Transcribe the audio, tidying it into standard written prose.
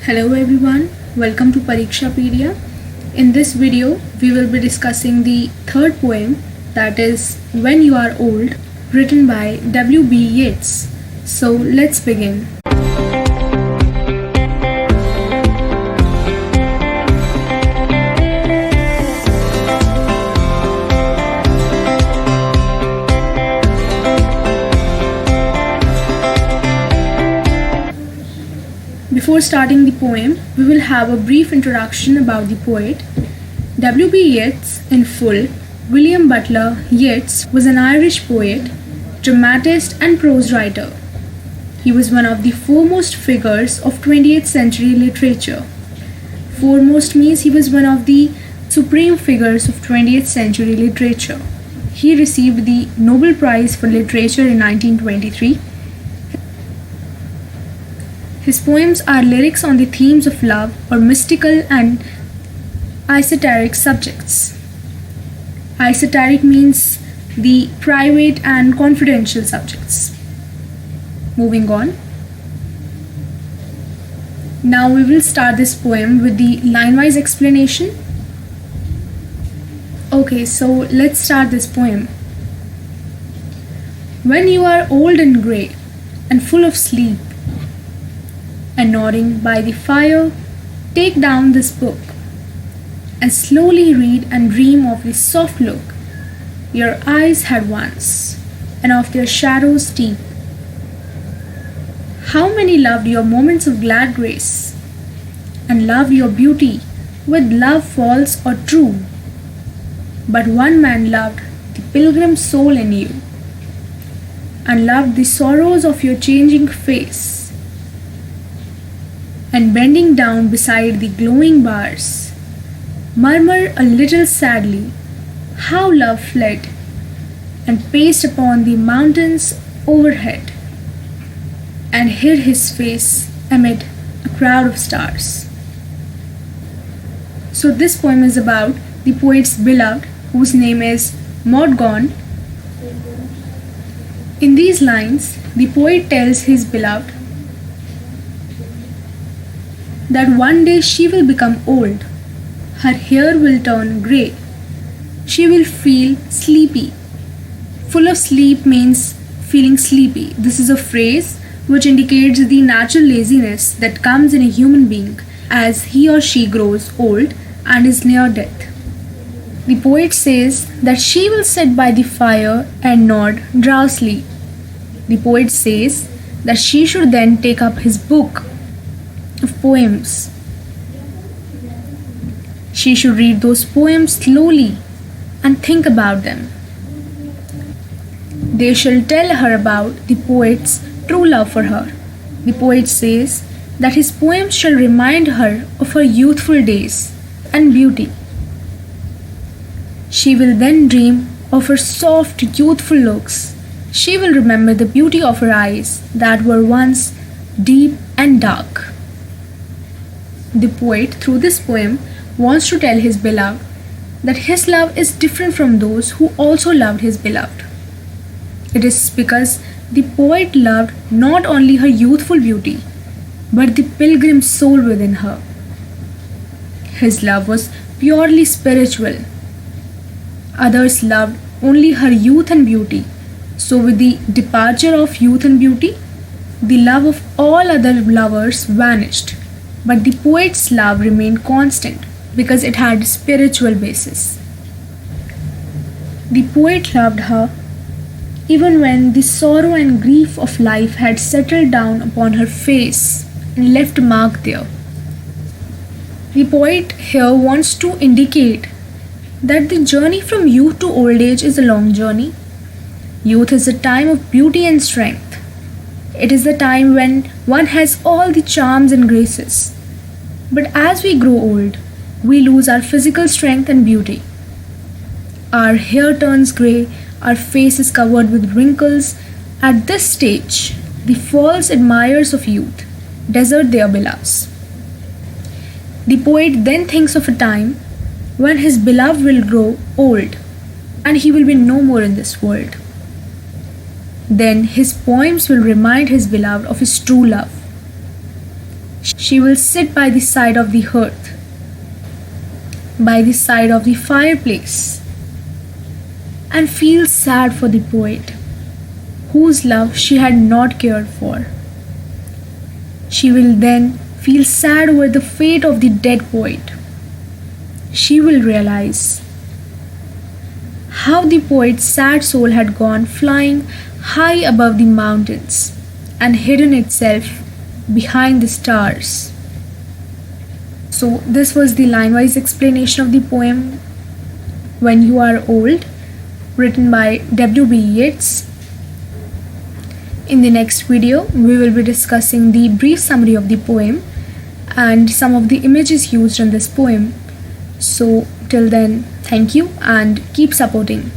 Hello everyone, welcome to Parikshapedia. In this video, we will be discussing the third poem, that is When You Are Old, written by W.B. Yeats. So let's begin. Before starting the poem, we will have a brief introduction about the poet. W.B. Yeats, in full, William Butler Yeats was an Irish poet, dramatist and prose writer. He was one of the foremost figures of 20th century literature. Foremost means he was one of the supreme figures of 20th century literature. He received the Nobel Prize for Literature in 1923. His poems are lyrics on the themes of love or mystical and esoteric subjects. Esoteric means the private and confidential subjects. Moving on. Now we will start this poem with the line-wise explanation. Okay, so let's start this poem. When you are old and grey and full of sleep, and nodding by the fire, take down this book and slowly read and dream of the soft look your eyes had once and of their shadows deep. How many loved your moments of glad grace and loved your beauty with love false or true, but one man loved the pilgrim soul in you and loved the sorrows of your changing face, and bending down beside the glowing bars, murmur a little sadly how love fled and paced upon the mountains overhead, and hid his face amid a crowd of stars. So this poem is about the poet's beloved, whose name is Maud Gonne. In these lines, the poet tells his beloved that one day she will become old, her hair will turn grey, she will feel sleepy. Full of sleep means feeling sleepy. This is a phrase which indicates the natural laziness that comes in a human being as he or she grows old and is near death. The poet says that she will sit by the fire and nod drowsily. The poet says that she should then take up his book of poems. She should read those poems slowly and think about them. They shall tell her about the poet's true love for her. The poet says that his poems shall remind her of her youthful days and beauty. She will then dream of her soft, youthful looks. She will remember the beauty of her eyes that were once deep and dark. The poet, through this poem, wants to tell his beloved that his love is different from those who also loved his beloved. It is because the poet loved not only her youthful beauty, but the pilgrim soul within her. His love was purely spiritual. Others loved only her youth and beauty. So with the departure of youth and beauty, the love of all other lovers vanished. But the poet's love remained constant because it had a spiritual basis. The poet loved her even when the sorrow and grief of life had settled down upon her face and left a mark there. The poet here wants to indicate that the journey from youth to old age is a long journey. Youth is a time of beauty and strength. It is the time when one has all the charms and graces. But as we grow old, we lose our physical strength and beauty. Our hair turns grey, our face is covered with wrinkles. At this stage, the false admirers of youth desert their beloveds. The poet then thinks of a time when his beloved will grow old and he will be no more in this world. Then his poems will remind his beloved of his true love. She will sit by the side of the hearth, by the side of the fireplace, and feel sad for the poet, whose love she had not cared for. She will then feel sad over the fate of the dead poet. She will realize how the poet's sad soul had gone flying high above the mountains and hidden itself behind the stars. So, this was the line wise explanation of the poem When You Are Old, written by W.B. Yeats. In the next video, we will be discussing the brief summary of the poem and some of the images used in this poem. So, till then, thank you and keep supporting.